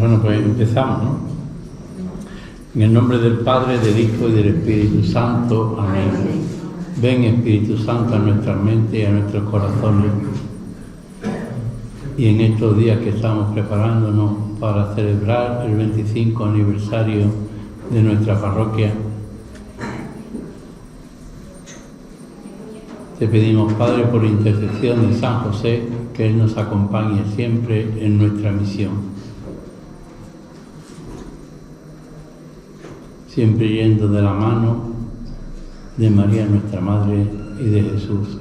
Bueno, pues empezamos, ¿no? En el nombre del Padre, del Hijo y del Espíritu Santo. Amén. Ven, Espíritu Santo, a nuestras mentes y a nuestros corazones. Y en estos días que estamos preparándonos para celebrar el 25 aniversario de nuestra parroquia, te pedimos, Padre, por intercesión de San José, que Él nos acompañe siempre en nuestra misión. Siempre yendo de la mano de María, nuestra Madre, y de Jesús.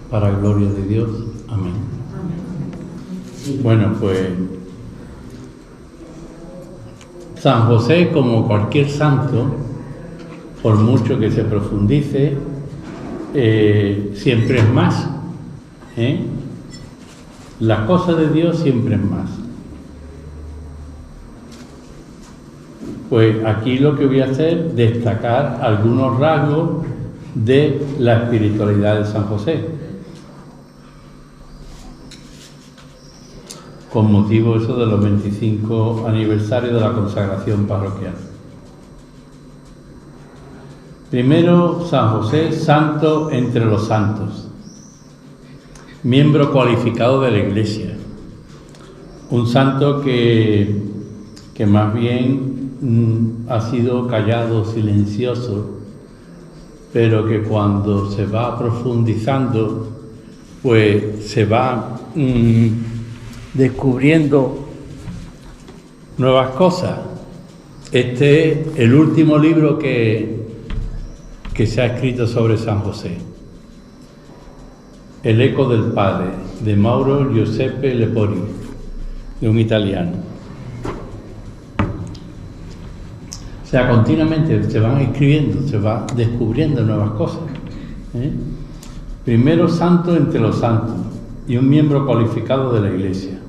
Para gloria de Dios. Amén. Bueno, pues San José, como cualquier santo, por mucho que se profundice, siempre es más. Las cosas de Dios siempre es más. Pues aquí lo que voy a hacer es destacar algunos rasgos de la espiritualidad de San José, con motivo eso de los 25 aniversarios de la consagración parroquial. Primero, San José, santo entre los santos, miembro cualificado de la Iglesia, un santo que más bien ha sido callado, silencioso, pero que cuando se va profundizando, pues se va descubriendo nuevas cosas. Este es el último libro que se ha escrito sobre San José. El eco del padre, de Mauro Giuseppe Lepori, de un italiano. O sea, continuamente se van escribiendo, se va descubriendo nuevas cosas. Primero, santo entre los santos y un miembro cualificado de la Iglesia.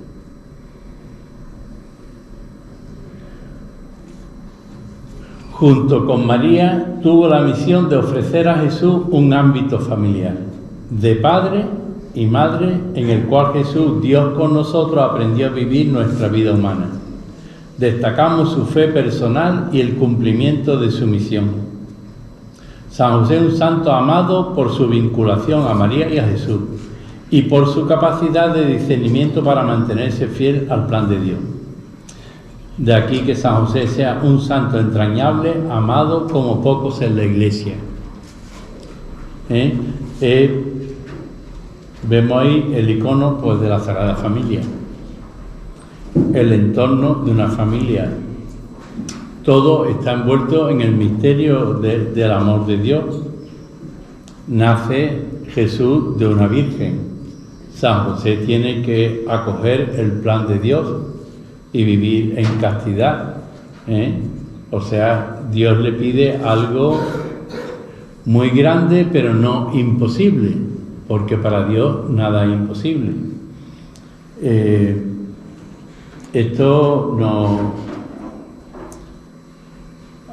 Junto con María, tuvo la misión de ofrecer a Jesús un ámbito familiar, de padre y madre, en el cual Jesús, Dios con nosotros, aprendió a vivir nuestra vida humana. Destacamos su fe personal y el cumplimiento de su misión. San José es un santo amado por su vinculación a María y a Jesús y por su capacidad de discernimiento para mantenerse fiel al plan de Dios. De aquí que San José sea un santo entrañable, amado como pocos en la Iglesia. Vemos ahí el icono, pues, de la Sagrada Familia, el entorno de una familia. Todo está envuelto en el misterio del amor de Dios. Nace Jesús de una virgen. San José tiene que acoger el plan de Dios y vivir en castidad. O sea, Dios le pide algo muy grande, pero no imposible, porque para Dios nada es imposible. Esto no,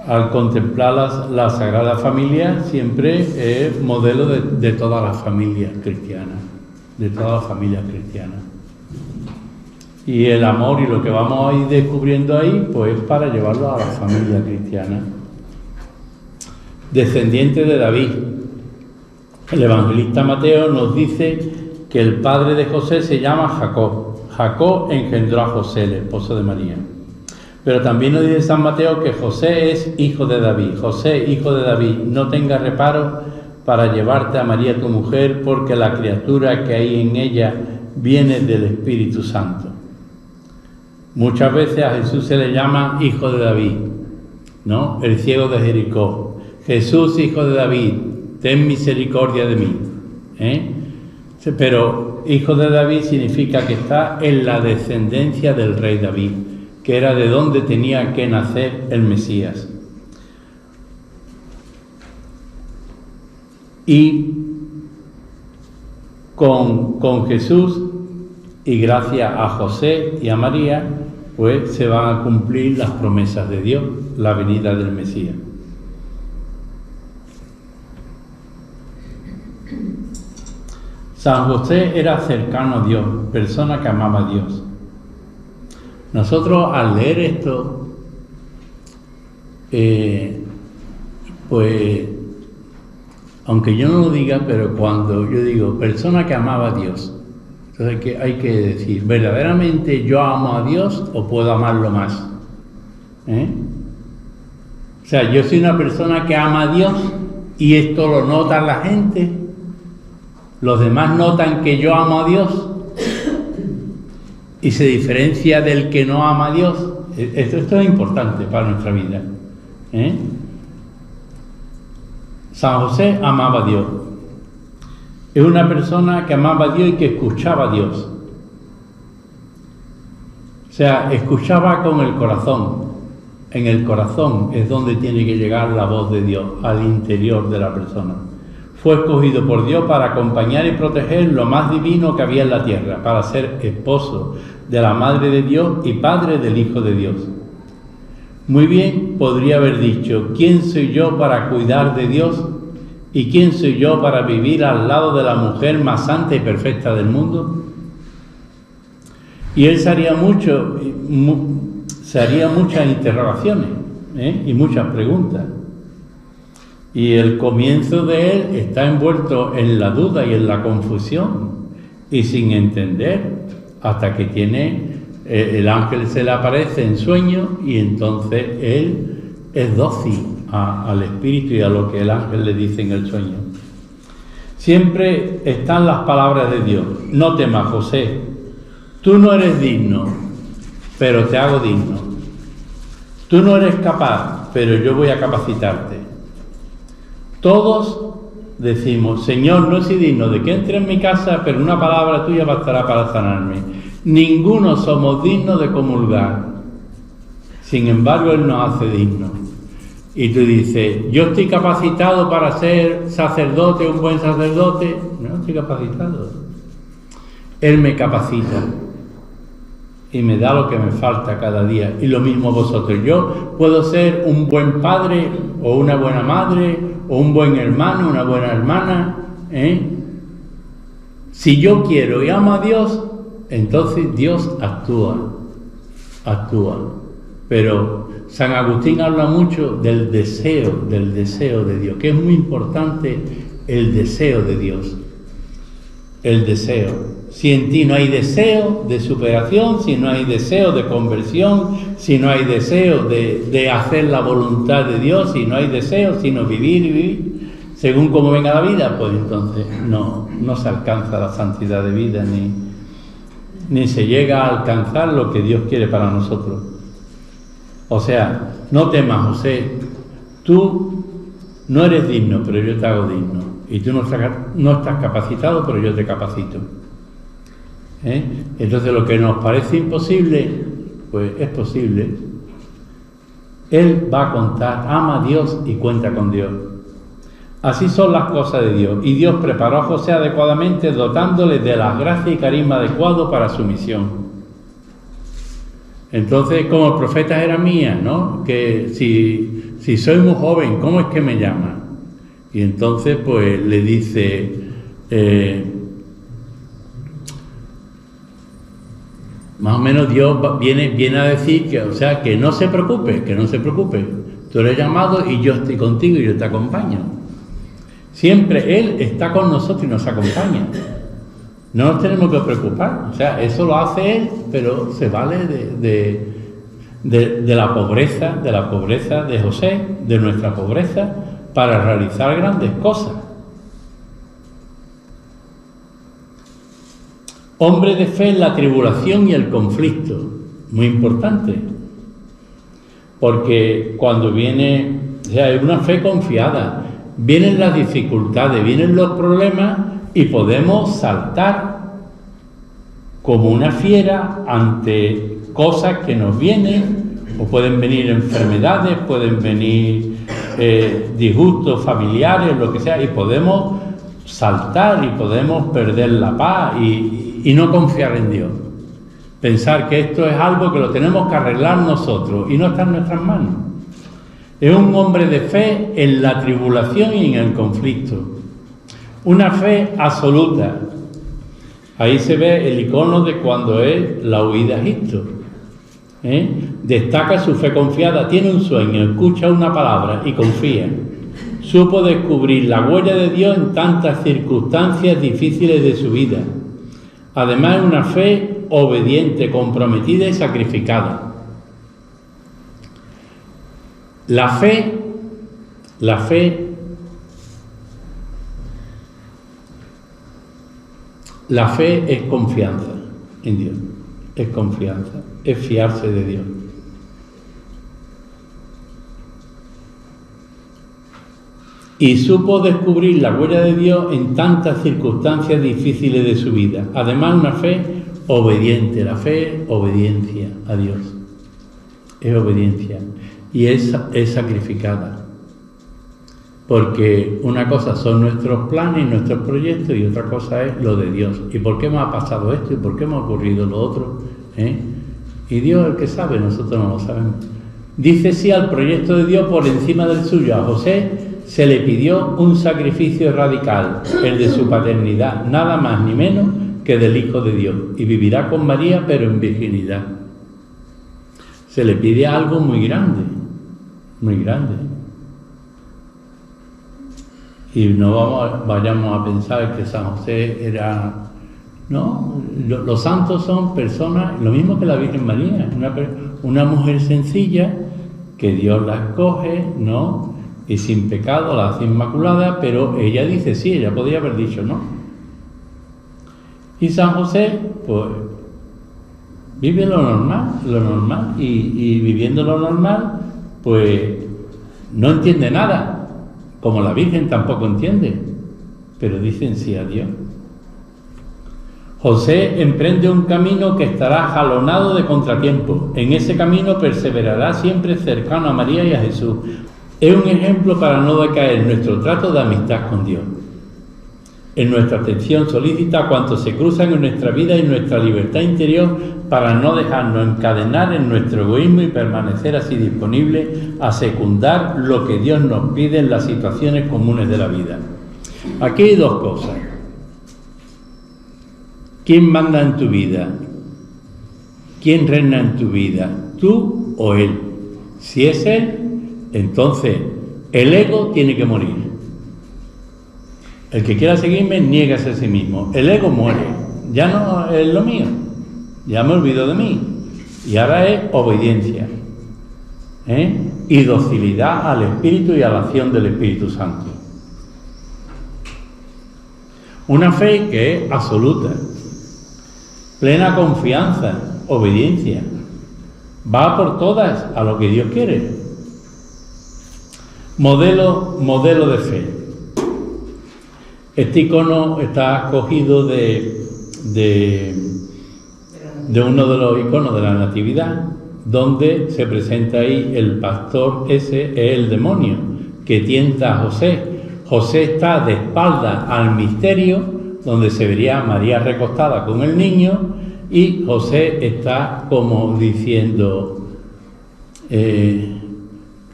al contemplar la Sagrada Familia, siempre es modelo de todas las familias cristianas, de todas las familias cristianas. Y el amor y lo que vamos a ir descubriendo ahí, pues para llevarlo a la familia cristiana. Descendiente de David. El evangelista Mateo nos dice que el padre de José se llama Jacob. Jacob engendró a José, el esposo de María. Pero también nos dice San Mateo que José es hijo de David. José, hijo de David, no tengas reparo para llevarte a María tu mujer, porque la criatura que hay en ella viene del Espíritu Santo. Muchas veces a Jesús se le llama hijo de David, ¿no? El ciego de Jericó. Jesús, hijo de David, ten misericordia de mí. Pero hijo de David significa que está en la descendencia del rey David, que era de donde tenía que nacer el Mesías. Y con Jesús, y gracias a José y a María, pues se van a cumplir las promesas de Dios, la venida del Mesías. San José era cercano a Dios, persona que amaba a Dios. Nosotros al leer esto, pues, aunque yo no lo diga, pero cuando yo digo persona que amaba a Dios, entonces hay que decir, ¿verdaderamente yo amo a Dios o puedo amarlo más? O sea, yo soy una persona que ama a Dios y esto lo nota la gente, los demás notan que yo amo a Dios y se diferencia del que no ama a Dios. Esto es importante para nuestra vida. San José amaba a Dios. Es una persona que amaba a Dios y que escuchaba a Dios. O sea, escuchaba con el corazón. En el corazón es donde tiene que llegar la voz de Dios, al interior de la persona. Fue escogido por Dios para acompañar y proteger lo más divino que había en la tierra, para ser esposo de la Madre de Dios y padre del Hijo de Dios. Muy bien podría haber dicho, ¿quién soy yo para cuidar de Dios? ¿Y quién soy yo para vivir al lado de la mujer más santa y perfecta del mundo? Y él se haría muchas interrogaciones y muchas preguntas. Y el comienzo de él está envuelto en la duda y en la confusión y sin entender, hasta que el ángel se le aparece en sueño y entonces él es dócil al espíritu y a lo que el ángel le dice en el sueño. Siempre están las palabras de Dios. No temas, José, tú no eres digno, pero te hago digno. Tú no eres capaz, pero yo voy a capacitarte. Todos decimos, Señor, no soy digno de que entre en mi casa, pero una palabra tuya bastará para sanarme. Ninguno somos dignos de comulgar. Sin embargo, Él nos hace dignos. Y tú dices, yo estoy capacitado para ser sacerdote, un buen sacerdote. No estoy capacitado. Él me capacita y me da lo que me falta cada día. Y lo mismo vosotros. Yo puedo ser un buen padre o una buena madre o un buen hermano, una buena hermana. Si yo quiero y amo a Dios, entonces Dios actúa. Pero San Agustín habla mucho del deseo de Dios, que es muy importante el deseo de Dios. El deseo. Si en ti no hay deseo de superación, si no hay deseo de conversión, si no hay deseo de hacer la voluntad de Dios, si no hay deseo, sino vivir y vivir, según como venga la vida, pues entonces no se alcanza la santidad de vida, ni se llega a alcanzar lo que Dios quiere para nosotros. O sea, no temas, José, tú no eres digno, pero yo te hago digno. Y tú no estás capacitado, pero yo te capacito. Entonces lo que nos parece imposible, pues es posible. Él va a contar, ama a Dios y cuenta con Dios. Así son las cosas de Dios. Y Dios preparó a José adecuadamente, dotándole de las gracias y carisma adecuados para su misión. Entonces, como el profeta Jeremías, ¿no? Que si soy muy joven, ¿cómo es que me llama? Y entonces, pues, le dice, más o menos Dios viene a decir que no se preocupe, Tú eres llamado y yo estoy contigo y yo te acompaño. Siempre Él está con nosotros y nos acompaña. No nos tenemos que preocupar. O sea, eso lo hace Él, pero se vale de la pobreza de José, de nuestra pobreza, para realizar grandes cosas. Hombre de fe en la tribulación y el conflicto, muy importante, porque cuando viene, o sea, es una fe confiada, vienen las dificultades, vienen los problemas y podemos saltar como una fiera ante cosas que nos vienen, o pueden venir enfermedades, pueden venir disgustos familiares, lo que sea, y podemos saltar y podemos perder la paz y no confiar en Dios. Pensar que esto es algo que lo tenemos que arreglar nosotros y no está en nuestras manos. Es un hombre de fe en la tribulación y en el conflicto. Una fe absoluta. Ahí se ve el icono de cuando es la huida a Egipto. Destaca su fe confiada, tiene un sueño, escucha una palabra y confía. Supo descubrir la huella de Dios en tantas circunstancias difíciles de su vida. Además, una fe obediente, comprometida y sacrificada. La fe es confianza en Dios, es confianza, es fiarse de Dios. Y supo descubrir la huella de Dios en tantas circunstancias difíciles de su vida. Además, una fe obediente, la fe es obediencia a Dios, es obediencia y es sacrificada. Porque una cosa son nuestros planes y nuestros proyectos y otra cosa es lo de Dios. ¿Y por qué me ha pasado esto? ¿Y por qué me ha ocurrido lo otro? Y Dios es el que sabe, nosotros no lo sabemos. Dice sí al proyecto de Dios por encima del suyo. A José se le pidió un sacrificio radical, el de su paternidad, nada más ni menos que del Hijo de Dios. Y vivirá con María, pero en virginidad. Se le pide algo muy grande, muy grande. Y no vayamos a pensar que San José era... No, los santos son personas, lo mismo que la Virgen María, una mujer sencilla que Dios la escoge, ¿no? Y sin pecado la hace inmaculada, pero ella dice sí, ella podría haber dicho no. Y San José, pues, vive lo normal, y viviendo lo normal, pues, no entiende nada. Como la Virgen tampoco entiende, pero dicen sí a Dios. José emprende un camino que estará jalonado de contratiempos. En ese camino perseverará siempre cercano a María y a Jesús. Es un ejemplo para no decaer en nuestro trato de amistad con Dios, en nuestra atención solícita a cuantos se cruzan en nuestra vida y nuestra libertad interior, para no dejarnos encadenar en nuestro egoísmo y permanecer así disponibles a secundar lo que Dios nos pide en las situaciones comunes de la vida. Aquí hay dos cosas. ¿Quién manda en tu vida? ¿Quién reina en tu vida? ¿Tú o Él? Si es Él, entonces el ego tiene que morir. El que quiera seguirme, niégase a sí mismo. El ego muere. Ya no es lo mío. Ya me olvido de mí. Y ahora es obediencia. Y docilidad al Espíritu y a la acción del Espíritu Santo. Una fe que es absoluta. Plena confianza, obediencia. Va por todas a lo que Dios quiere. Modelo de fe. Este icono está cogido de uno de los iconos de la Natividad, donde se presenta ahí el pastor, ese es el demonio que tienta a José. José está de espaldas al misterio, donde se vería a María recostada con el niño, y José está como diciendo,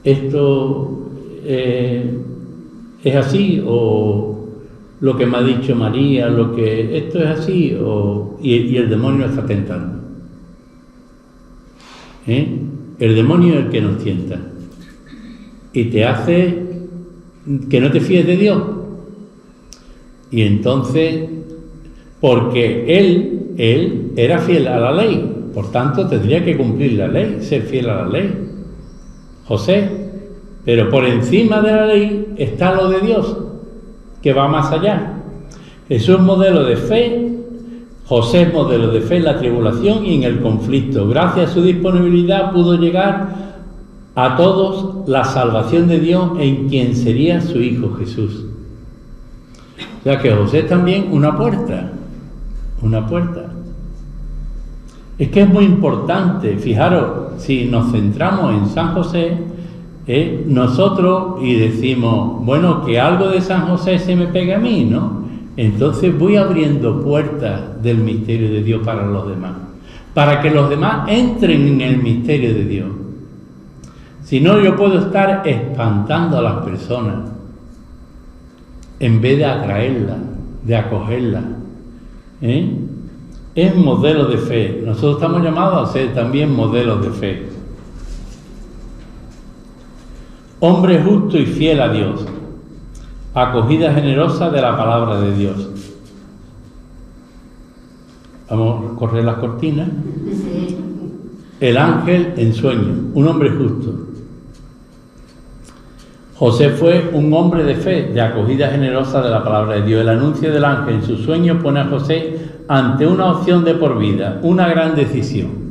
esto es así, o lo que me ha dicho María, esto es así, y el demonio está tentando. El demonio es el que nos tienta y te hace que no te fíes de Dios. Y entonces, porque él era fiel a la ley, por tanto tendría que cumplir la ley, ser fiel a la ley, José. Pero por encima de la ley está lo de Dios, que va más allá. Jesús modelo de fe, José modelo de fe en la tribulación y en el conflicto. Gracias a su disponibilidad pudo llegar a todos la salvación de Dios en quien sería su Hijo Jesús. O sea que José es también una puerta. Es que es muy importante, fijaros, si nos centramos en San José, nosotros y decimos, bueno, que algo de San José se me pega a mí, ¿no? Entonces voy abriendo puertas del misterio de Dios para los demás, para que los demás entren en el misterio de Dios. Si no, yo puedo estar espantando a las personas en vez de atraerlas, de acogerlas. es modelo de fe. Nosotros estamos llamados a ser también modelos de fe. Hombre justo y fiel a Dios. Acogida generosa de la palabra de Dios. Vamos a correr las cortinas. El ángel en sueño, un hombre justo. José fue un hombre de fe, de acogida generosa de la palabra de Dios. El anuncio del ángel en su sueño pone a José ante una opción de por vida, una gran decisión.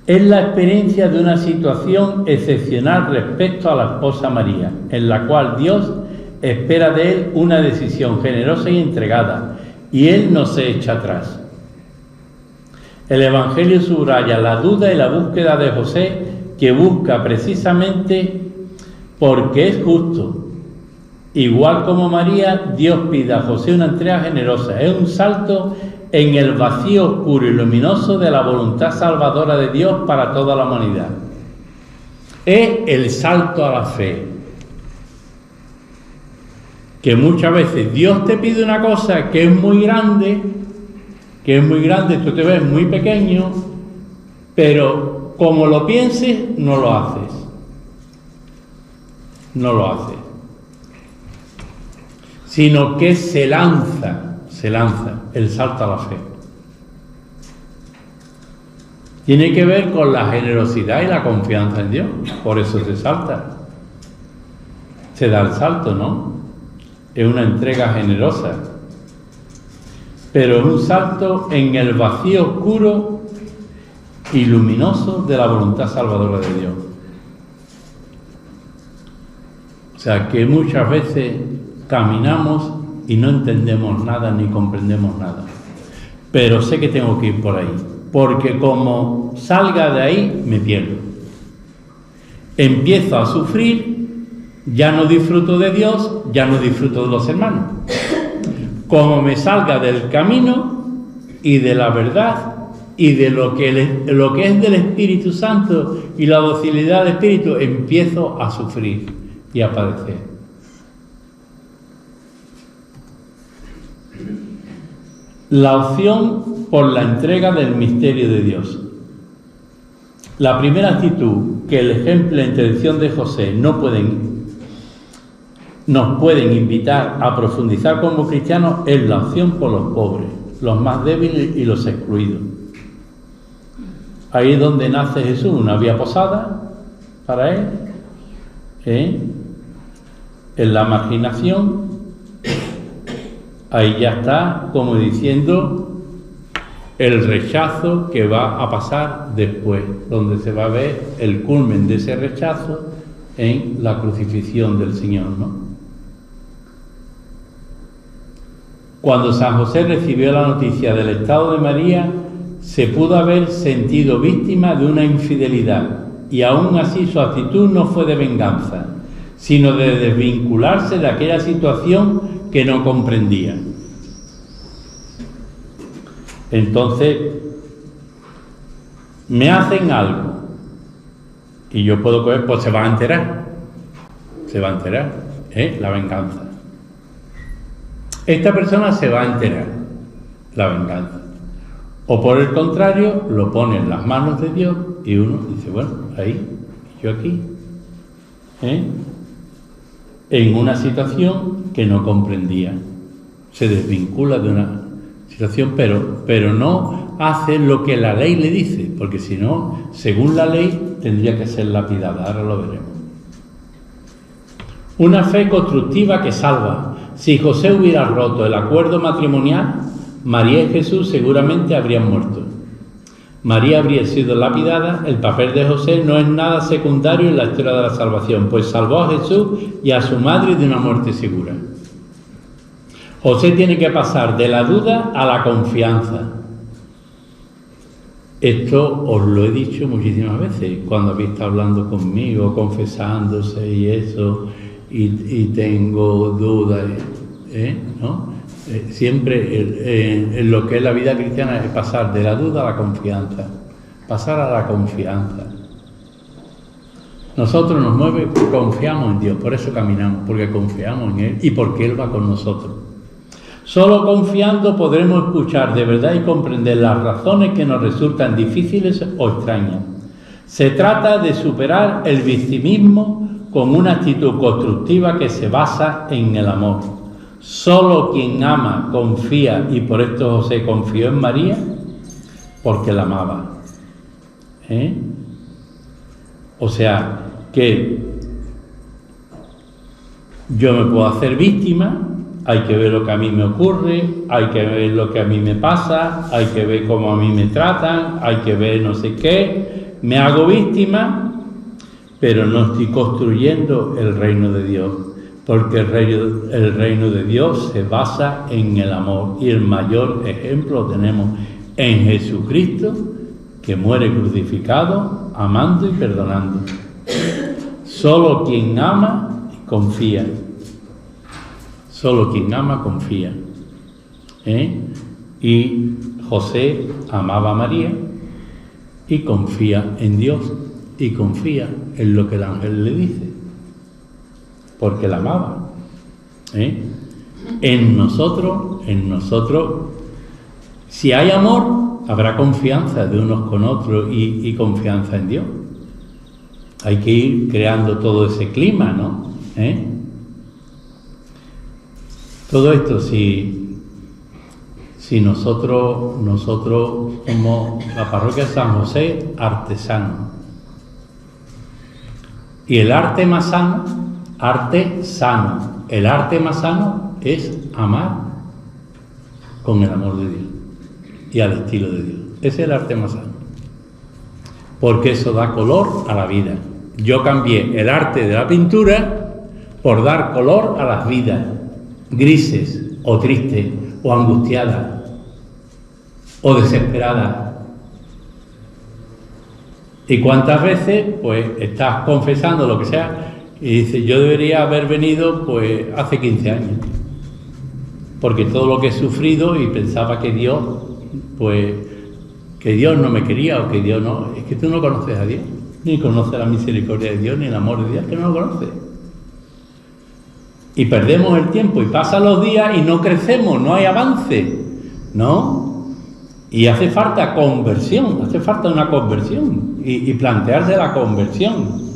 Es la experiencia de una situación excepcional respecto a la esposa María, en la cual Dios espera de él una decisión generosa y entregada, y él no se echa atrás. El Evangelio subraya la duda y la búsqueda de José, que busca precisamente porque es justo. Igual como María, Dios pide a José una entrega generosa. Es un salto en el vacío oscuro y luminoso de la voluntad salvadora de Dios para toda la humanidad. Es el salto a la fe. Que muchas veces Dios te pide una cosa que es muy grande, tú te ves muy pequeño, pero como lo pienses, no lo haces. No lo haces. Sino que se lanza el salto a la fe. Tiene que ver con la generosidad y la confianza en Dios. Por eso se salta. Se da el salto, ¿no? Es una entrega generosa. Pero es un salto en el vacío oscuro y luminoso de la voluntad salvadora de Dios. O sea, que muchas veces caminamos y no entendemos nada ni comprendemos nada. Pero sé que tengo que ir por ahí, porque como salga de ahí, me pierdo. Empiezo a sufrir, ya no disfruto de Dios, ya no disfruto de los hermanos. Como me salga del camino y de la verdad y de lo que es del Espíritu Santo y la docilidad del Espíritu, empiezo a sufrir y a padecer. La opción por la entrega del misterio de Dios. La primera actitud que el ejemplo y la intervención de José nos pueden invitar a profundizar como cristianos es la opción por los pobres, los más débiles y los excluidos. Ahí es donde nace Jesús, una vía posada para él, en la marginación. Ahí ya está, como diciendo, el rechazo que va a pasar después, donde se va a ver el culmen de ese rechazo en la crucifixión del Señor, ¿no? Cuando San José recibió la noticia del estado de María, se pudo haber sentido víctima de una infidelidad, y aún así su actitud no fue de venganza, sino de desvincularse de aquella situación que no comprendía. Entonces, me hacen algo y yo puedo coger, pues se va a enterar, la venganza. Esta persona se va a enterar, la venganza. O por el contrario, lo pone en las manos de Dios y uno dice, bueno, ahí, yo aquí, en una situación que no comprendía. Se desvincula de una situación, pero no hace lo que la ley le dice, porque si no, según la ley, tendría que ser lapidada. Ahora lo veremos. Una fe constructiva que salva. Si José hubiera roto el acuerdo matrimonial, María y Jesús seguramente habrían muerto. María habría sido lapidada. El papel de José no es nada secundario en la historia de la salvación, pues salvó a Jesús y a su madre de una muerte segura. José tiene que pasar de la duda a la confianza. Esto os lo he dicho muchísimas veces, cuando habéis estado hablando conmigo, confesándose y eso, y tengo dudas, ¿no? Siempre en lo que es la vida cristiana es pasar de la duda a la confianza, pasar a la confianza. Nosotros nos mueve porque confiamos en Dios, por eso caminamos, porque confiamos en Él y porque Él va con nosotros. Solo confiando podremos escuchar de verdad y comprender las razones que nos resultan difíciles o extrañas. Se trata de superar el victimismo con una actitud constructiva que se basa en el amor. Solo quien ama confía, y por esto José confió en María, porque la amaba. O sea, que yo me puedo hacer víctima, hay que ver lo que a mí me ocurre, hay que ver lo que a mí me pasa, hay que ver cómo a mí me tratan, hay que ver no sé qué, me hago víctima, pero no estoy construyendo el reino de Dios, porque el reino de Dios se basa en el amor, y el mayor ejemplo lo tenemos en Jesucristo, que muere crucificado, amando y perdonando. Solo quien ama confía. Solo quien ama confía. Y José amaba a María y confía en Dios y confía en lo que el ángel le dice, porque la amaba. En nosotros, si hay amor, habrá confianza de unos con otros y confianza en Dios. Hay que ir creando todo ese clima, ¿no? Todo esto, si nosotros somos la parroquia de San José, artesanos. Y el arte más sano, el arte más sano es amar con el amor de Dios y al estilo de Dios. Ese es el arte más sano. Porque eso da color a la vida. Yo cambié el arte de la pintura por dar color a las vidas grises o tristes o angustiadas o desesperadas. Y cuántas veces pues estás confesando lo que sea y dices, yo debería haber venido pues hace 15 años, porque todo lo que he sufrido y pensaba que Dios no me quería, o que Dios no, es que tú no conoces a Dios, ni conoces la misericordia de Dios, ni el amor de Dios, que no lo conoces. Y perdemos el tiempo y pasan los días y no crecemos, no hay avance, ¿no? Y hace falta conversión, hace falta una conversión y plantearse la conversión,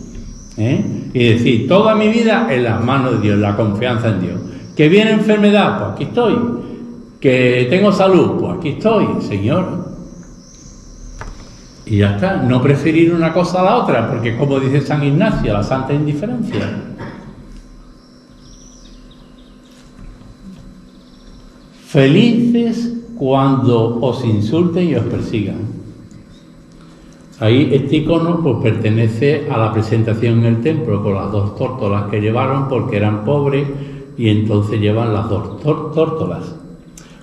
y decir, toda mi vida en las manos de Dios, la confianza en Dios. Que viene enfermedad, pues aquí estoy. Que tengo salud, pues aquí estoy, Señor. Y ya está, no preferir una cosa a la otra, porque como dice San Ignacio, la santa indiferencia. Felices cuando os insulten y os persigan. Ahí este icono pues pertenece a la presentación en el templo, con las 2 tórtolas que llevaron porque eran pobres, y entonces llevan las 2 tórtolas.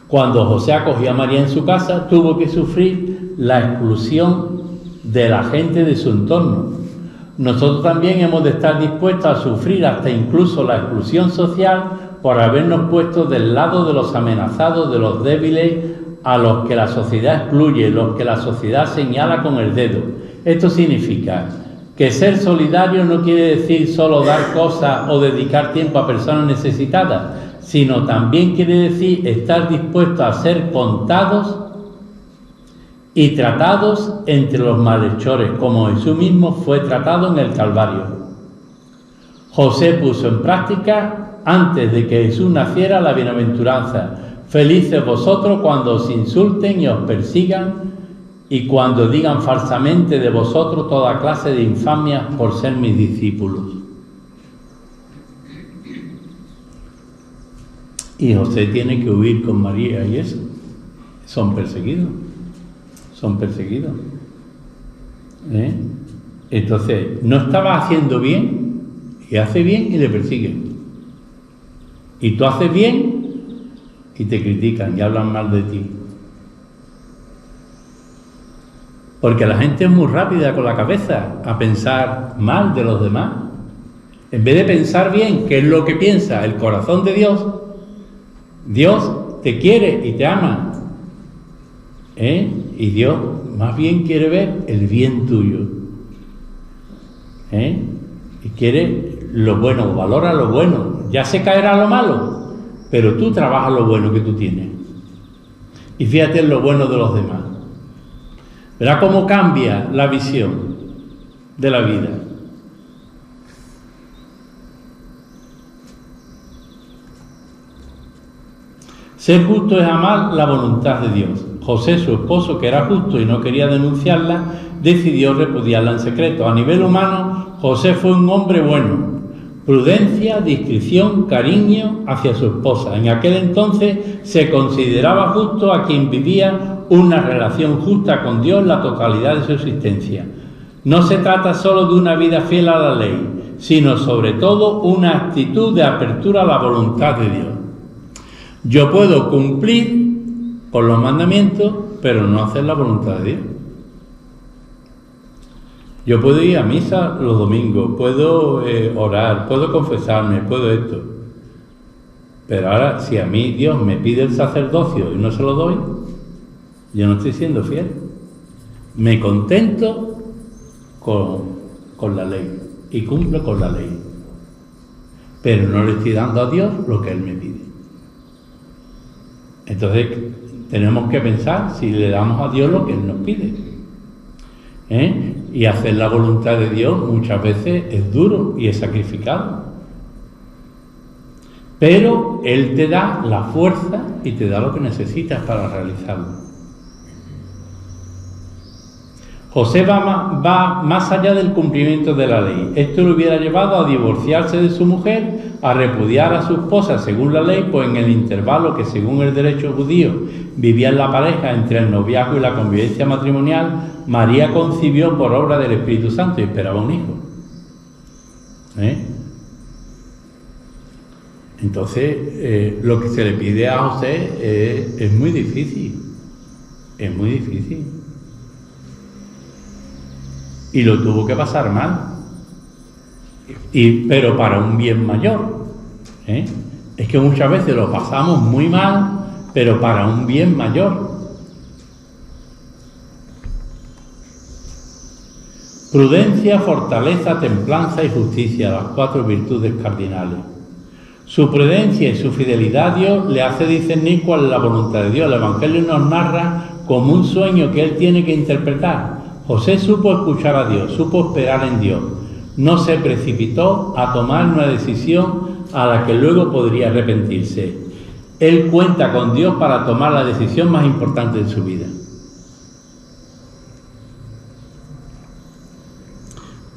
Cuando José acogió a María en su casa, tuvo que sufrir la exclusión de la gente de su entorno. Nosotros también hemos de estar dispuestos a sufrir hasta incluso la exclusión social por habernos puesto del lado de los amenazados, de los débiles, a los que la sociedad excluye, los que la sociedad señala con el dedo. Esto significa que ser solidario no quiere decir solo dar cosas o dedicar tiempo a personas necesitadas, sino también quiere decir estar dispuesto a ser contados y tratados entre los malhechores, como Jesús mismo fue tratado en el Calvario. José puso en práctica, antes de que Jesús naciera, la bienaventuranza. Felices vosotros cuando os insulten y os persigan, y cuando digan falsamente de vosotros toda clase de infamias por ser mis discípulos. Y José tiene que huir con María y eso. Son perseguidos. Entonces, no estaba haciendo bien, y hace bien y le persiguen. Y tú haces bien y te critican y hablan mal de ti. Porque la gente es muy rápida con la cabeza a pensar mal de los demás. En vez de pensar bien, que es lo que piensa el corazón de Dios, Dios te quiere y te ama. Y Dios más bien quiere ver el bien tuyo. Y quiere lo bueno, valora lo bueno. Ya se caerá lo malo, pero tú trabajas lo bueno que tú tienes. Y fíjate en lo bueno de los demás. Verá cómo cambia la visión de la vida. Ser justo es amar la voluntad de Dios. José, su esposo, que era justo y no quería denunciarla, decidió repudiarla en secreto. A nivel humano, José fue un hombre bueno. Prudencia, discreción, cariño hacia su esposa. En aquel entonces se consideraba justo a quien vivía una relación justa con Dios en la totalidad de su existencia. No se trata solo de una vida fiel a la ley, sino sobre todo una actitud de apertura a la voluntad de Dios. Yo puedo cumplir con los mandamientos, pero no hacer la voluntad de Dios. Yo puedo ir a misa los domingos, puedo orar, puedo confesarme, puedo esto. Pero ahora, si a mí Dios me pide el sacerdocio y no se lo doy, yo no estoy siendo fiel. Me contento con la ley y cumplo con la ley. Pero no le estoy dando a Dios lo que Él me pide. Entonces, tenemos que pensar si le damos a Dios lo que Él nos pide. Y hacer la voluntad de Dios muchas veces es duro y es sacrificado. Pero Él te da la fuerza y te da lo que necesitas para realizarlo. José va más allá del cumplimiento de la ley. Esto lo hubiera llevado a divorciarse de su mujer, a repudiar a su esposa según la ley, pues en el intervalo que según el derecho judío vivía en la pareja entre el noviazgo y la convivencia matrimonial, María concibió por obra del Espíritu Santo y esperaba un hijo. Entonces, lo que se le pide a José es muy difícil. Es muy difícil. Y lo tuvo que pasar mal, pero para un bien mayor. Es que muchas veces lo pasamos muy mal, pero para un bien mayor. Prudencia, fortaleza, templanza y justicia, las 4 virtudes cardinales. Su prudencia y su fidelidad a Dios le hace discernir cuál es la voluntad de Dios. El Evangelio nos narra como un sueño que él tiene que interpretar. José supo escuchar a Dios, supo esperar en Dios. No se precipitó a tomar una decisión a la que luego podría arrepentirse. Él cuenta con Dios para tomar la decisión más importante de su vida.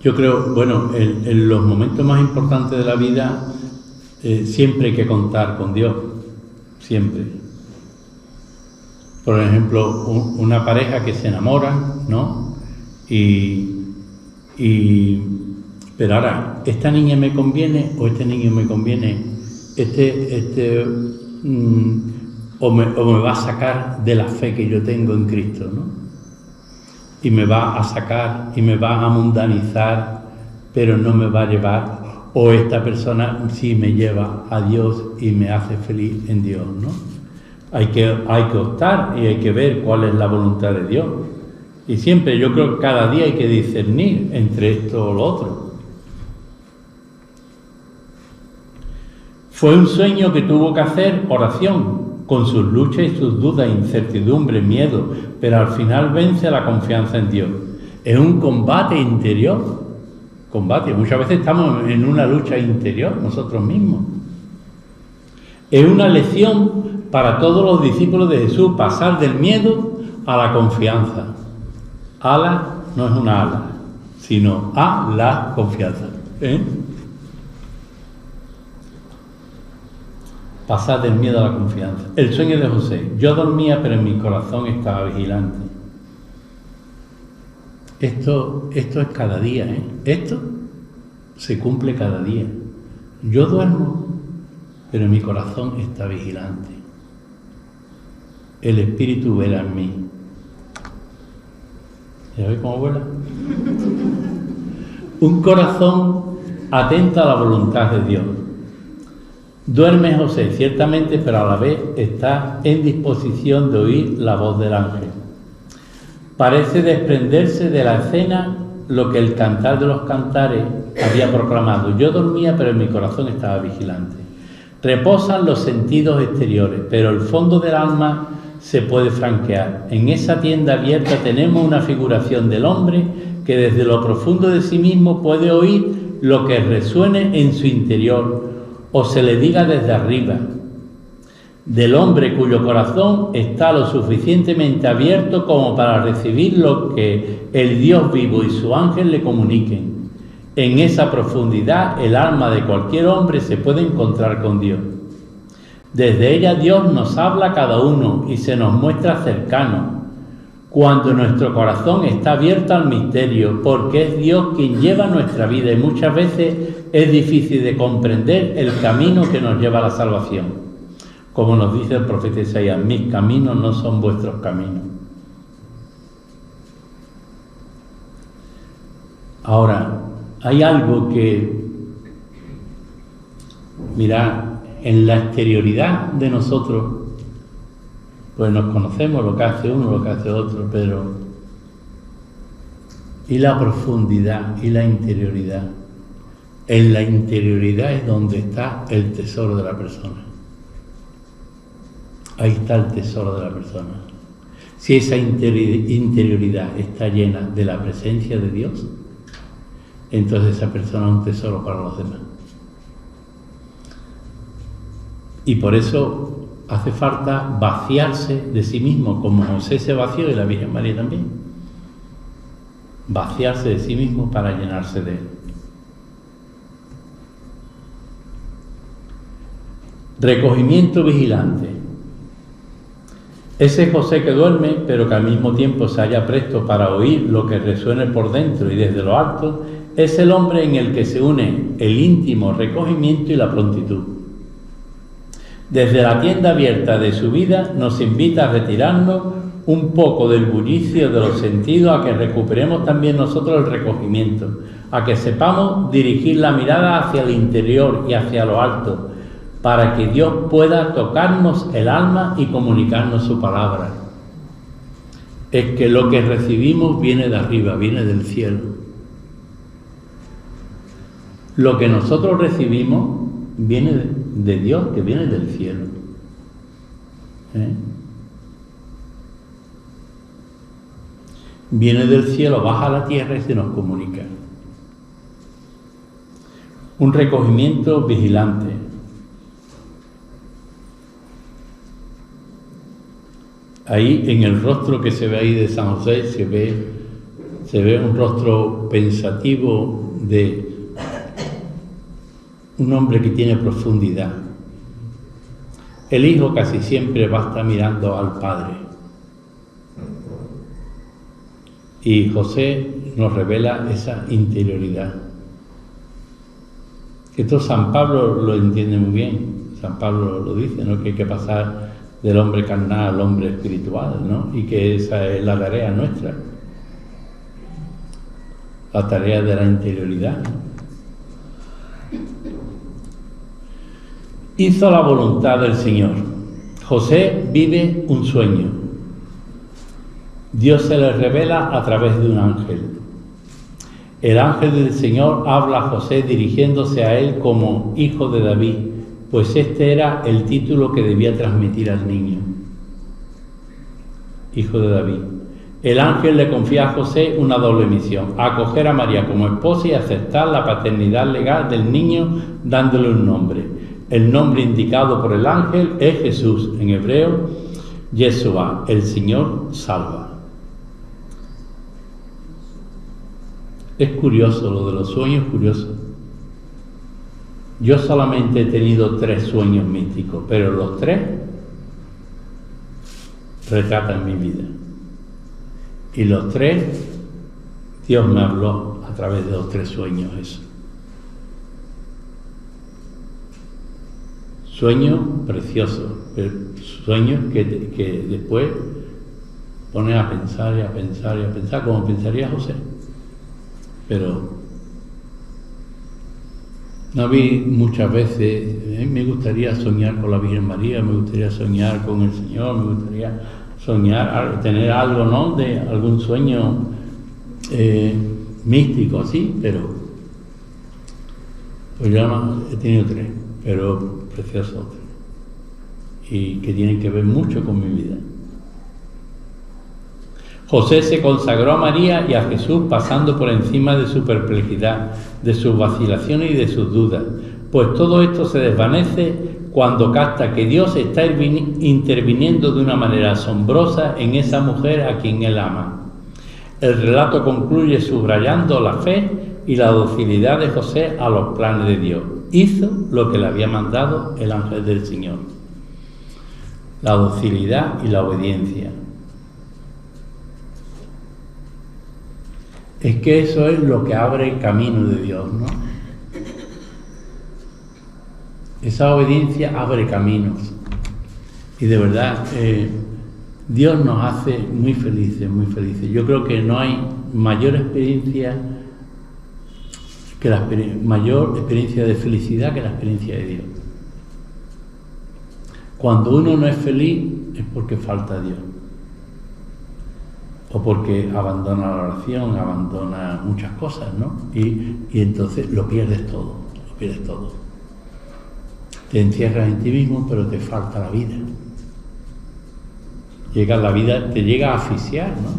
Yo creo, en los momentos más importantes de la vida siempre hay que contar con Dios, siempre. Por ejemplo, una pareja que se enamora, ¿no? Pero ahora, ¿esta niña me conviene o este niño me conviene? O me va a sacar de la fe que yo tengo en Cristo, ¿no? Y me va a sacar y me va a mundanizar, pero no me va a llevar. O esta persona sí me lleva a Dios y me hace feliz en Dios, ¿no? Hay que optar y hay que ver cuál es la voluntad de Dios. Y siempre, yo creo que cada día hay que discernir entre esto o lo otro. Fue un sueño que tuvo que hacer oración, con sus luchas y sus dudas, incertidumbre, miedo, pero al final vence la confianza en Dios. Es un combate interior. Combate. Muchas veces estamos en una lucha interior nosotros mismos. Es una lección para todos los discípulos de Jesús, pasar del miedo a la confianza. Ala no es una ala, sino a la confianza. Pasar del miedo a la confianza. El sueño de José. Yo dormía, pero en mi corazón estaba vigilante. Esto es cada día, Esto se cumple cada día. Yo duermo, pero mi corazón está vigilante. El Espíritu vela en mí. ¿Ya ves cómo vuela? Un corazón atento a la voluntad de Dios. Duerme José, ciertamente, pero a la vez está en disposición de oír la voz del ángel. Parece desprenderse de la escena lo que el Cantar de los Cantares había proclamado. Yo dormía, pero en mi corazón estaba vigilante. Reposan los sentidos exteriores, pero el fondo del alma se puede franquear. En esa tienda abierta tenemos una figuración del hombre que desde lo profundo de sí mismo puede oír lo que resuene en su interior o se le diga desde arriba. Del hombre cuyo corazón está lo suficientemente abierto como para recibir lo que el Dios vivo y su ángel le comuniquen. En esa profundidad el alma de cualquier hombre se puede encontrar con Dios. Desde ella Dios nos habla a cada uno y se nos muestra cercano, cuando nuestro corazón está abierto al misterio, porque es Dios quien lleva nuestra vida y muchas veces es difícil de comprender el camino que nos lleva a la salvación. Como nos dice el profeta Isaías, mis caminos no son vuestros caminos. Ahora, hay algo que, mirad, en la exterioridad de nosotros, pues nos conocemos lo que hace uno, lo que hace otro, pero y la profundidad y la interioridad. En la interioridad es donde está el tesoro de la persona. Ahí está el tesoro de la persona. Si esa interioridad está llena de la presencia de Dios, entonces esa persona es un tesoro para los demás. Y por eso hace falta vaciarse de sí mismo, como José se vació y la Virgen María también. Vaciarse de sí mismo para llenarse de él. Recogimiento vigilante. Ese José que duerme, pero que al mismo tiempo se halla presto para oír lo que resuene por dentro y desde lo alto, es el hombre en el que se une el íntimo recogimiento y la prontitud. Desde la tienda abierta de su vida nos invita a retirarnos un poco del bullicio de los sentidos, a que recuperemos también nosotros el recogimiento, a que sepamos dirigir la mirada hacia el interior y hacia lo alto, para que Dios pueda tocarnos el alma y comunicarnos su palabra. Es que lo que recibimos viene de arriba, viene del cielo. Lo que nosotros recibimos viene de Dios, que viene del cielo. Viene del cielo, baja a la tierra y se nos comunica. Un recogimiento vigilante. Ahí en el rostro que se ve ahí de San José se ve un rostro pensativo de un hombre que tiene profundidad. El hijo casi siempre va a estar mirando al padre. Y José nos revela esa interioridad. Esto San Pablo lo entiende muy bien. San Pablo lo dice, ¿no? Que hay que pasar del hombre carnal al hombre espiritual, ¿no? Y que esa es la tarea nuestra. La tarea de la interioridad, ¿no? Hizo la voluntad del Señor. José vive un sueño. Dios se le revela a través de un ángel. El ángel del Señor habla a José dirigiéndose a él como hijo de David, pues este era el título que debía transmitir al niño. Hijo de David. El ángel le confía a José una doble misión: acoger a María como esposa y aceptar la paternidad legal del niño dándole un nombre. El nombre indicado por el ángel es Jesús, en hebreo, Yeshua, el Señor salva. Es curioso, lo de los sueños, curioso. Yo solamente he tenido 3 sueños místicos, pero los 3 retratan mi vida. Y los 3, Dios me habló a través de los 3 sueños eso. Sueños preciosos, sueños que después ponen a pensar y a pensar y a pensar, como pensaría José. Pero no vi muchas veces, me gustaría soñar con la Virgen María, me gustaría soñar con el Señor, me gustaría soñar, tener algo, ¿no?, de algún sueño místico así, pero pues yo no he tenido 3. pero preciosos, y que tienen que ver mucho con mi vida. José se consagró a María y a Jesús pasando por encima de su perplejidad, de sus vacilaciones y de sus dudas, pues todo esto se desvanece cuando capta que Dios está interviniendo de una manera asombrosa en esa mujer a quien él ama. El relato concluye subrayando la fe y la docilidad de José a los planes de Dios. Hizo lo que le había mandado el ángel del Señor. La docilidad y la obediencia. Es que eso es lo que abre el camino de Dios, ¿no? Esa obediencia abre caminos. Y de verdad, Dios nos hace muy felices, muy felices. Yo creo que no hay mayor experiencia mayor experiencia de felicidad que la experiencia de Dios. Cuando uno no es feliz es porque falta Dios. O porque abandona la oración, abandona muchas cosas, ¿no? Y entonces lo pierdes todo, lo pierdes todo. Te encierras en ti mismo, pero te falta la vida. La vida te llega a asfixiar, ¿no?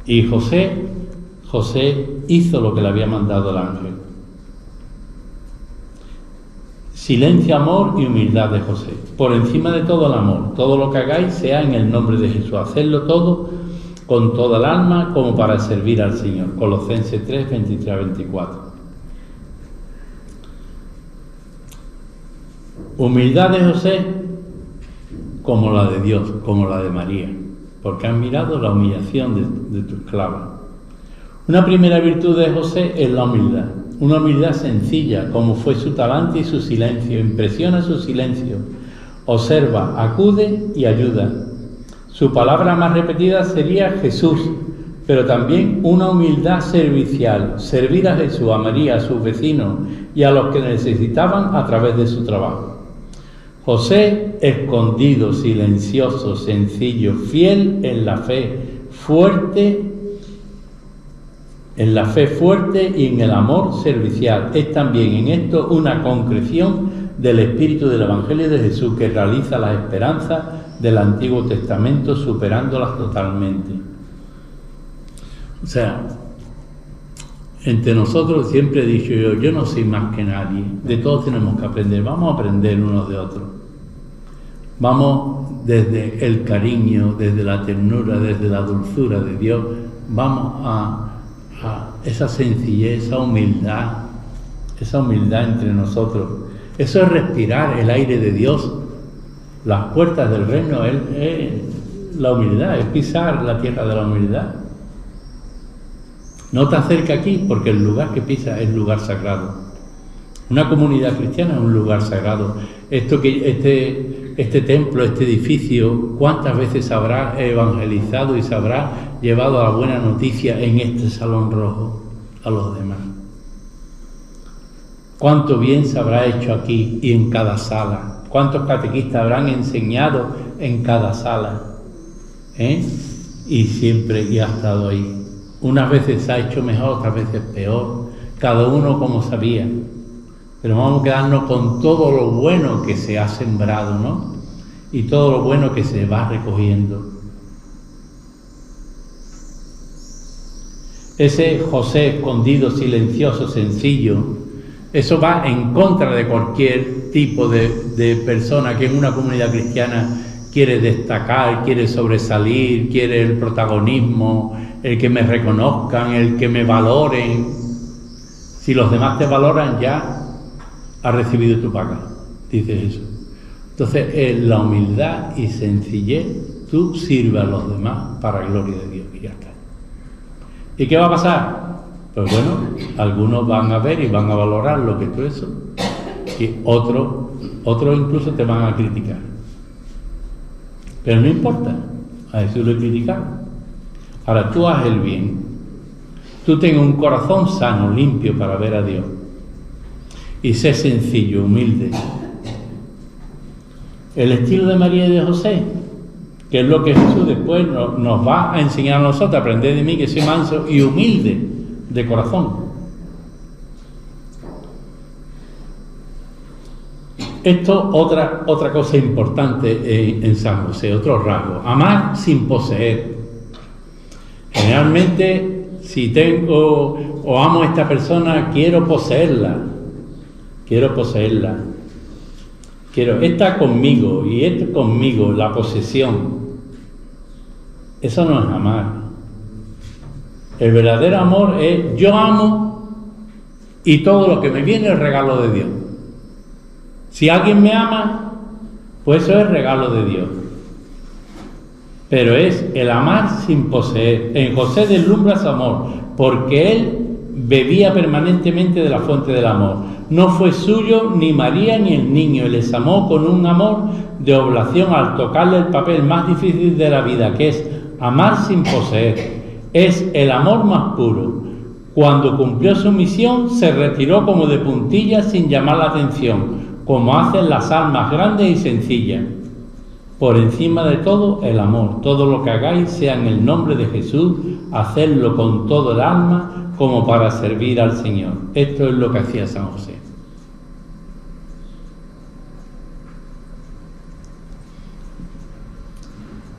Y José hizo lo que le había mandado el ángel. Silencio, amor y humildad de José. Por encima de todo el amor, todo lo que hagáis sea en el nombre de Jesús. Hacedlo todo con toda el alma como para servir al Señor. Colosenses 3, 23 a 24. Humildad de José como la de Dios, como la de María, porque han mirado la humillación de tu esclava. Una primera virtud de José es la humildad. Una humildad sencilla, como fue su talante y su silencio. Impresiona su silencio. Observa, acude y ayuda. Su palabra más repetida sería Jesús, pero también una humildad servicial. Servir a Jesús, a María, a sus vecinos y a los que necesitaban a través de su trabajo. José, escondido, silencioso, sencillo, fiel en la fe, fuerte y en el amor servicial. Es también en esto una concreción del espíritu del Evangelio de Jesús, que realiza las esperanzas del Antiguo Testamento superándolas totalmente. O sea, entre nosotros siempre he dicho yo no soy más que nadie, de todos tenemos que aprender, vamos a aprender unos de otros. Vamos desde el cariño, desde la ternura, desde la dulzura de Dios, vamos a esa sencillez, esa humildad entre nosotros. Eso es respirar el aire de Dios. Las puertas del reino es la humildad, es pisar la tierra de la humildad. No te acerques aquí porque el lugar que pisas es lugar sagrado. Una comunidad cristiana es un lugar sagrado. Este templo, este edificio, ¿cuántas veces se habrá evangelizado y se habrá llevado a la buena noticia en este salón rojo a los demás? ¿Cuánto bien se habrá hecho aquí y en cada sala? ¿Cuántos catequistas habrán enseñado en cada sala? Y siempre ha estado ahí. Unas veces se ha hecho mejor, otras veces peor, cada uno como sabía. Pero vamos a quedarnos con todo lo bueno que se ha sembrado, ¿no? Y todo lo bueno que se va recogiendo. Ese José escondido, silencioso, sencillo, eso va en contra de cualquier tipo de persona que en una comunidad cristiana quiere destacar, quiere sobresalir, quiere el protagonismo, el que me reconozcan, el que me valoren. Si los demás te valoran, ya has recibido tu paga, dice Jesús. Entonces, la humildad y sencillez, tú sirves a los demás para gloria de Dios y ya está. ¿Y qué va a pasar? Pues bueno, algunos van a ver y van a valorar lo que tú eso, y otros incluso te van a criticar. Pero no importa, a Jesús le criticaron. Ahora tú haz el bien, tú ten un corazón sano, limpio para ver a Dios. Y sé sencillo, humilde. El estilo de María y de José, que es lo que Jesús después nos va a enseñar a nosotros, aprender de mí que soy manso y humilde de corazón. Esto otra cosa importante en San José, otro rasgo. Amar sin poseer. Generalmente, si tengo o amo a esta persona, quiero poseerla. Quiero, esta conmigo y esta conmigo, la posesión. Eso no es amar. El verdadero amor es yo amo y todo lo que me viene es regalo de Dios. Si alguien me ama, pues eso es regalo de Dios. Pero es el amar sin poseer. En José deslumbra su amor, porque él bebía permanentemente de la fuente del amor. No fue suyo ni María ni el niño, y les amó con un amor de oblación al tocarle el papel más difícil de la vida, que es amar sin poseer. Es el amor más puro. Cuando cumplió su misión, se retiró como de puntillas sin llamar la atención, como hacen las almas grandes y sencillas. Por encima de todo, el amor. Todo lo que hagáis sea en el nombre de Jesús, hacedlo con todo el alma, como para servir al Señor. Esto es lo que hacía San José.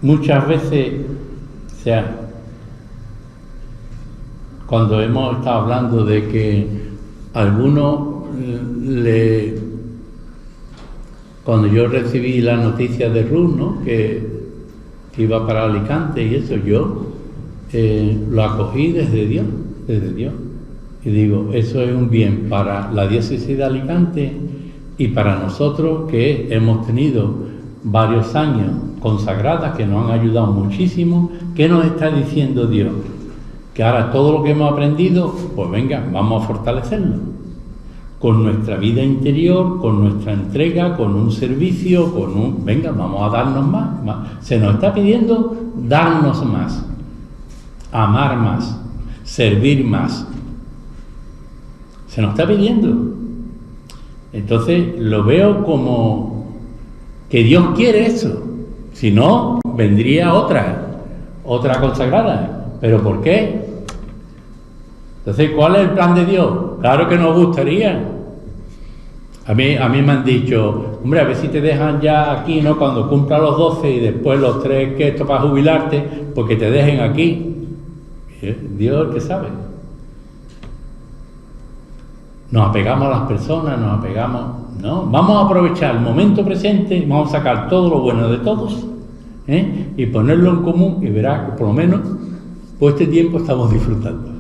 Muchas veces, cuando hemos estado hablando de que algunos cuando yo recibí la noticia de Ruth, ¿no?, que iba para Alicante y eso, yo lo acogí desde Dios. Y digo, eso es un bien para la diócesis de Alicante y para nosotros, que hemos tenido varios años consagradas que nos han ayudado muchísimo. ¿Qué nos está diciendo Dios? Que ahora todo lo que hemos aprendido, pues venga, vamos a fortalecerlo con nuestra vida interior, con nuestra entrega, con un servicio, venga, vamos a darnos más. Se nos está pidiendo darnos más, amar más, servir más. Se nos está pidiendo. Entonces lo veo como que Dios quiere eso. Si no, vendría otra consagrada. ¿Pero por qué? Entonces, ¿cuál es el plan de Dios? Claro que nos gustaría. A mí me han dicho, hombre, a ver si te dejan ya aquí, ¿no?, cuando cumpla los 12 y después los 3 que esto para jubilarte, porque te dejen aquí. Dios que sabe. Nos apegamos a las personas, ¿no? Vamos a aprovechar el momento presente, vamos a sacar todo lo bueno de todos, y ponerlo en común, y verás que por lo menos pues este tiempo estamos disfrutando.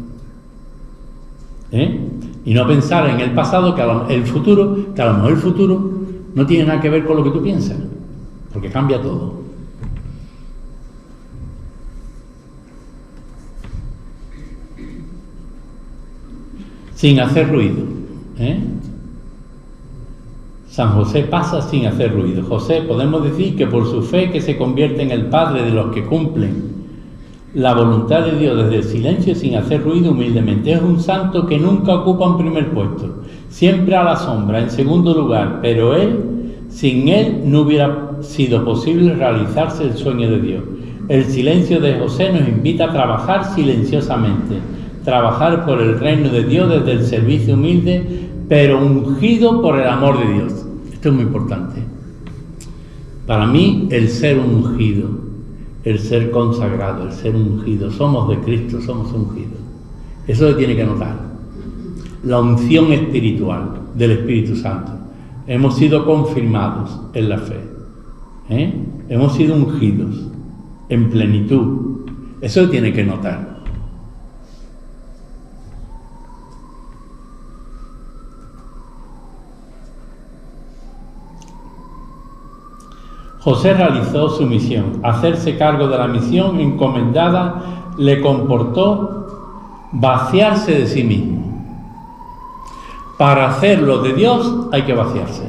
Y no pensar en el pasado, que a lo mejor el futuro no tiene nada que ver con lo que tú piensas, porque cambia todo. Sin hacer ruido. San José pasa sin hacer ruido. José, podemos decir que por su fe, que se convierte en el padre de los que cumplen la voluntad de Dios desde el silencio, sin hacer ruido, humildemente. Es un santo que nunca ocupa un primer puesto, siempre a la sombra, en segundo lugar, pero sin él no hubiera sido posible realizarse el sueño de Dios. El silencio de José nos invita a trabajar silenciosamente, trabajar por el reino de Dios desde el servicio humilde, pero ungido por el amor de Dios. Esto es muy importante. Para mí, el ser ungido, el ser consagrado, el ser ungido, somos de Cristo, somos ungidos. Eso se tiene que notar. La unción espiritual del Espíritu Santo. Hemos sido confirmados en la fe. Hemos sido ungidos en plenitud. Eso se tiene que notar. José realizó su misión. Hacerse cargo de la misión encomendada le comportó vaciarse de sí mismo. Para hacer lo de Dios hay que vaciarse.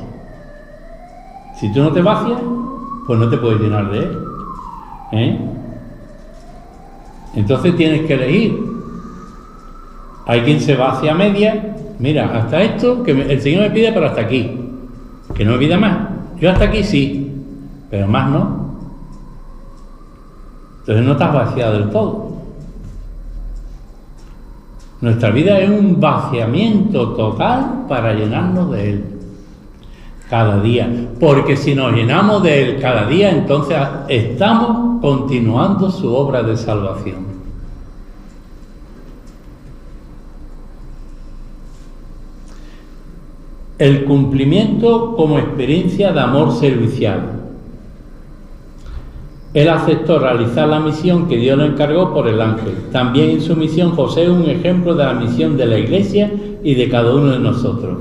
Si tú no te vacias, pues no te puedes llenar de Él. Entonces tienes que elegir. Hay quien se vacía a media. Mira, hasta esto, que el Señor me pide, pero hasta aquí. Que no me pida más. Yo hasta aquí sí, pero más no. Entonces no estás vaciado del todo. Nuestra vida es un vaciamiento total para llenarnos de Él. Cada día. Porque si nos llenamos de Él cada día, entonces estamos continuando su obra de salvación. El cumplimiento como experiencia de amor servicial. Él aceptó realizar la misión que Dios le encargó por el ángel. También en su misión José es un ejemplo de la misión de la Iglesia y de cada uno de nosotros.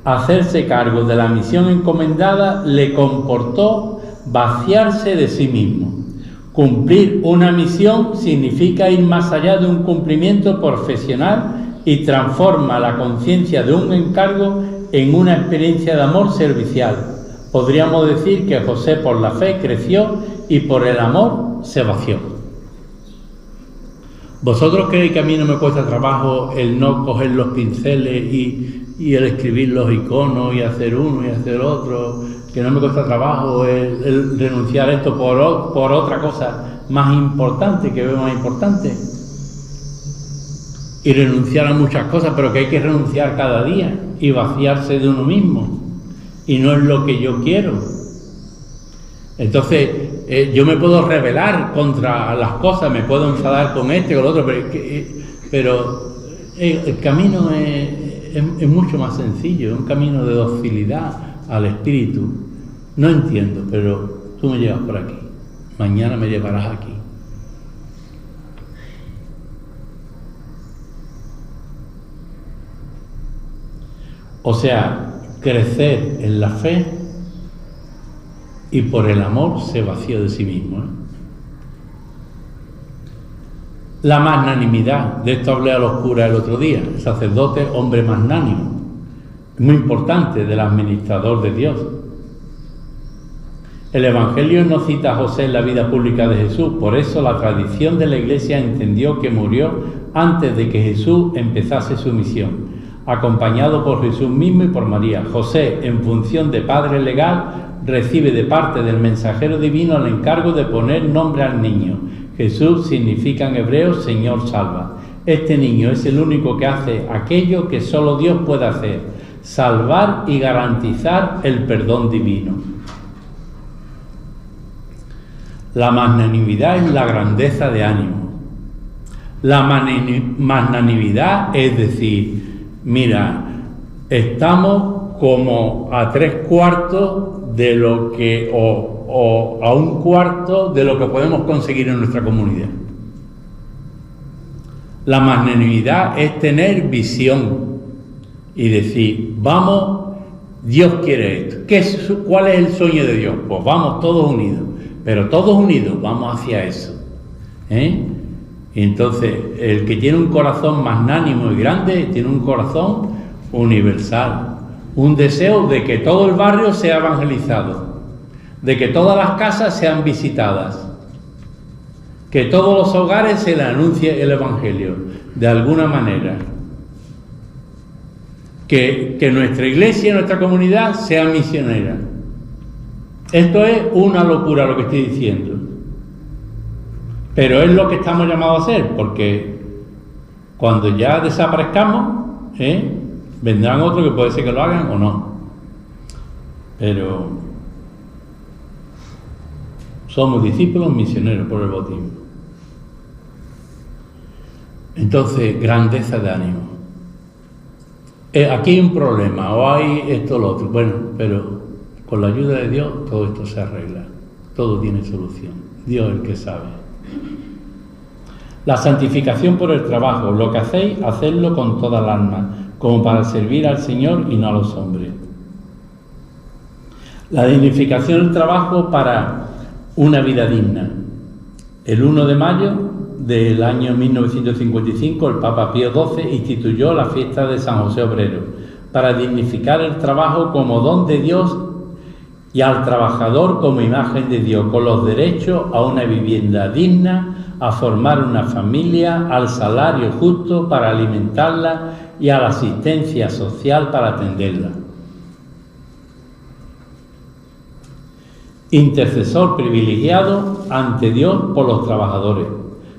Hacerse cargo de la misión encomendada le comportó vaciarse de sí mismo. Cumplir una misión significa ir más allá de un cumplimiento profesional y transforma la conciencia de un encargo en una experiencia de amor servicial. Podríamos decir que José por la fe creció y por el amor se vació. ¿Vosotros creéis que a mí no me cuesta trabajo el no coger los pinceles y el escribir los iconos y hacer uno y hacer otro? ¿Que no me cuesta trabajo el renunciar a esto por otra cosa más importante, que veo más importante? Y renunciar a muchas cosas, pero que hay que renunciar cada día y vaciarse de uno mismo. Y no es lo que yo quiero. Entonces, yo me puedo rebelar contra las cosas, me puedo enfadar con este o con el otro, pero el camino es mucho más sencillo, es un camino de docilidad al espíritu. No entiendo, pero tú me llevas por aquí, mañana me llevarás aquí. O sea, crecer en la fe y por el amor se vació de sí mismo. La magnanimidad, de esto hablé a los curas el otro día, el sacerdote, hombre magnánimo, es muy importante del administrador de Dios. El Evangelio no cita a José en la vida pública de Jesús, por eso la tradición de la Iglesia entendió que murió antes de que Jesús empezase su misión, acompañado por Jesús mismo y por María. José, en función de padre legal, recibe de parte del mensajero divino el encargo de poner nombre al niño. Jesús significa en hebreo Señor salva. Este niño es el único que hace aquello que solo Dios puede hacer: salvar y garantizar el perdón divino. La magnanimidad es la grandeza de ánimo. La magnanimidad es decir, mira, estamos como a 3/4 de lo que, o a 1/4 de lo que podemos conseguir en nuestra comunidad. La magnanimidad es tener visión y decir, vamos, Dios quiere esto. ¿Cuál es el sueño de Dios? Pues vamos todos unidos, pero todos unidos vamos hacia eso. Y entonces, el que tiene un corazón magnánimo y grande, tiene un corazón universal. Un deseo de que todo el barrio sea evangelizado, de que todas las casas sean visitadas, que todos los hogares se le anuncie el Evangelio, de alguna manera. Que nuestra iglesia, nuestra comunidad sea misionera. Esto es una locura lo que estoy diciendo. Pero es lo que estamos llamados a hacer, porque cuando ya desaparezcamos, vendrán otros que puede ser que lo hagan o no. Pero somos discípulos misioneros por el bautismo. Entonces, grandeza de ánimo. Aquí hay un problema, o hay esto o lo otro. Bueno, pero con la ayuda de Dios todo esto se arregla. Todo tiene solución. Dios es el que sabe. La santificación por el trabajo. Lo que hacéis, hacedlo con toda el alma, como para servir al Señor y no a los hombres. La dignificación del trabajo para una vida digna. El 1 de mayo del año 1955, el Papa Pío XII instituyó la fiesta de San José Obrero para dignificar el trabajo como don de Dios y al trabajador como imagen de Dios, con los derechos a una vivienda digna, a formar una familia, al salario justo para alimentarla y a la asistencia social para atenderla. Intercesor privilegiado ante Dios por los trabajadores.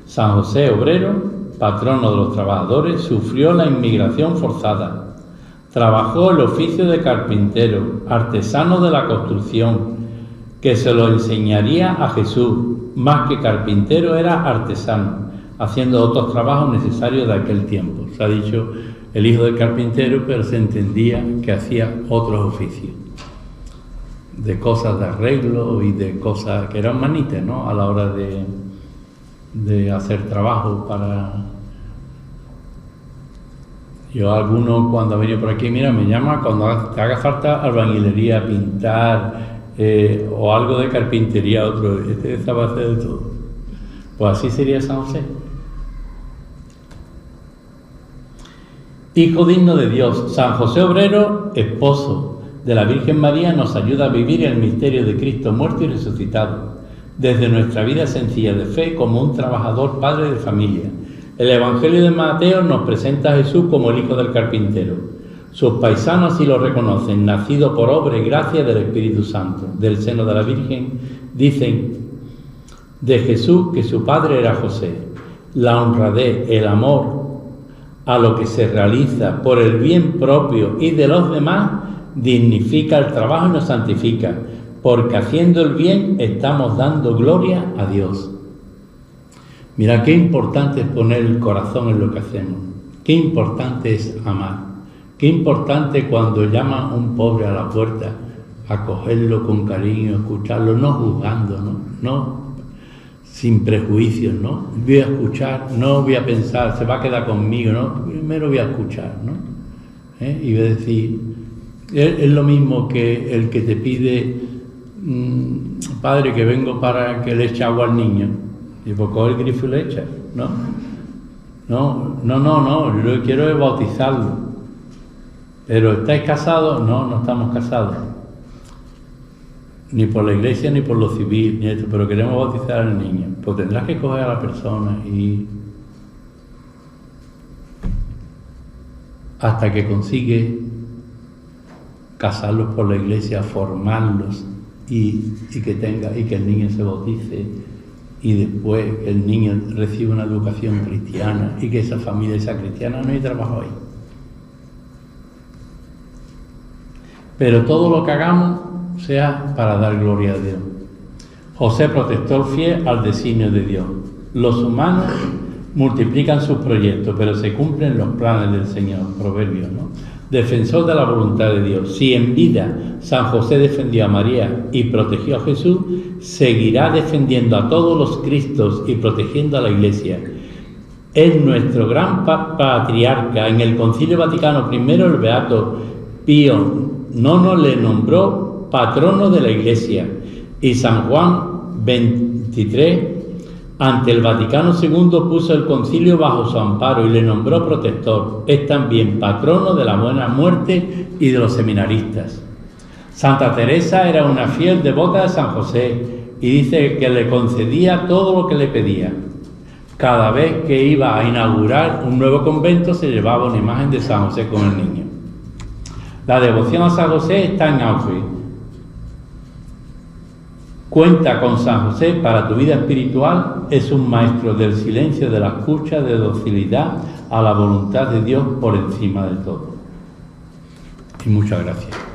San José Obrero, patrono de los trabajadores, sufrió la inmigración forzada. Trabajó el oficio de carpintero, artesano de la construcción, que se lo enseñaría a Jesús. Más que carpintero era artesano, haciendo otros trabajos necesarios de aquel tiempo. Se ha dicho el hijo del carpintero, pero se entendía que hacía otros oficios, de cosas de arreglo y de cosas que eran manitas, ¿no? A la hora de hacer trabajo para... Yo algunos cuando he venido por aquí, mira, me llama cuando te haga falta albañilería, pintar o algo de carpintería, otro, este sabe hacer de todo. Pues así sería San José. Hijo digno de Dios, San José obrero, esposo de la Virgen María, nos ayuda a vivir el misterio de Cristo muerto y resucitado, desde nuestra vida sencilla de fe como un trabajador padre de familia. El Evangelio de Mateo nos presenta a Jesús como el hijo del carpintero. Sus paisanos así lo reconocen, nacido por obra y gracia del Espíritu Santo, del seno de la Virgen. Dicen de Jesús que su padre era José. La honradez, el amor a lo que se realiza por el bien propio y de los demás, dignifica el trabajo y nos santifica, porque haciendo el bien estamos dando gloria a Dios. Mira qué importante es poner el corazón en lo que hacemos, qué importante es amar, qué importante cuando llama un pobre a la puerta, acogerlo con cariño, escucharlo, no juzgando, no sin prejuicios, ¿no? Voy a escuchar, no voy a pensar, se va a quedar conmigo, ¿no? Primero voy a escuchar, ¿no? Y voy a decir, es lo mismo que el que te pide, padre, que vengo para que le eche agua al niño. Y pues coge el grifo y le echa, ¿no? No, yo lo que quiero es bautizarlo. ¿Pero estáis casados? No estamos casados. Ni por la iglesia, ni por lo civil, ni esto, pero queremos bautizar al niño. Pues tendrás que coger a la persona y hasta que consigue casarlos por la iglesia, formarlos y que el niño se bautice y después que el niño reciba una educación cristiana y que esa familia sea cristiana, no hay trabajo ahí. Pero todo lo que hagamos sea para dar gloria a Dios. José, protector fiel al designio de Dios. Los humanos multiplican sus proyectos, pero se cumplen los planes del Señor. Proverbios, ¿no? Defensor de la voluntad de Dios. Si en vida San José defendió a María y protegió a Jesús, seguirá defendiendo a todos los Cristos y protegiendo a la Iglesia. Es nuestro gran patriarca. En el Concilio Vaticano I, el Beato Pío IX le nombró patrono de la Iglesia, y San Juan XXIII ante el Vaticano II puso el concilio bajo su amparo y le nombró protector. Es también patrono de la buena muerte y de los seminaristas. Santa Teresa era una fiel devota de San José y dice que le concedía todo lo que le pedía. Cada vez que iba a inaugurar un nuevo convento se llevaba una imagen de San José con el niño. La devoción a San José está en auge. Cuenta con San José para tu vida espiritual, es un maestro del silencio, de la escucha, de docilidad a la voluntad de Dios por encima de todo. Y muchas gracias.